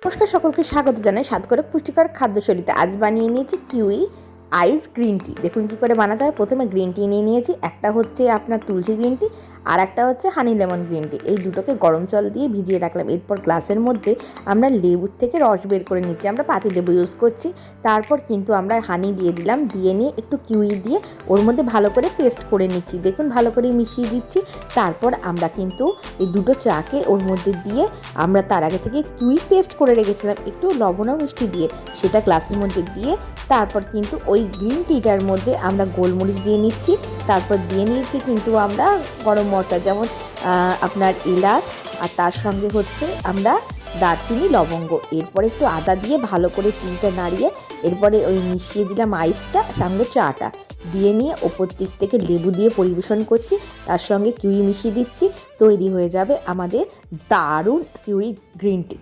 নমস্কার, সকলকে স্বাগত জানাই স্বাদ করে পুষ্টিকর খাদ্যশৈলীতে। আজ বানিয়ে নিয়েছি কিউই আইস গ্রিন টি। দেখুন কী করে বানাতে হয়। প্রথমে গ্রিন টি নিয়ে নিয়েছি, একটা হচ্ছে আপনার তুলসী গ্রিন টি আর একটা হচ্ছে হানি লেমন গ্রিন টি। এই দুটোকে গরম জল দিয়ে ভিজিয়ে রাখলাম। এরপর গ্লাসের মধ্যে আমরা লেবুর থেকে রস বের করে নিচ্ছি, আমরা পাতি লেবু ইউজ করছি। তারপর কিন্তু আমরা হানি দিয়ে দিলাম, দিয়ে নিয়ে একটু কিউই দিয়ে ওর মধ্যে ভালো করে পেস্ট করে নিচ্ছি। দেখুন ভালো করে মিশিয়ে দিচ্ছি। তারপর আমরা কিন্তু এই দুটো চাকে ওর মধ্যে দিয়ে আমরা তার আগে থেকে কিউই পেস্ট করে রেখেছিলাম একটু লবণ ও মিষ্টি দিয়ে, সেটা গ্লাসের মধ্যে দিয়ে তারপর কিন্তু ওই গ্রিন টিটার মধ্যে আমরা গোলমরিচ দিয়ে নিচ্ছি। তারপর দিয়ে নিয়েছি কিন্তু আমরা গরম মশলা, যেমন আপনার এলাচ, আর তার সঙ্গে হচ্ছে আমরা দারচিনি, লবঙ্গ। এরপরে একটু আদা দিয়ে ভালো করে টিটা নাড়িয়ে এরপরে ওই মিশিয়ে দিলাম আইসটা, সঙ্গে চাটা দিয়ে নিয়ে ওপর দিক থেকে লেবু দিয়ে পরিবেশন করছি। তার সঙ্গে কিউই মিশিয়ে দিচ্ছি। তৈরি হয়ে যাবে আমাদের দারুণ কিউই গ্রিন টি।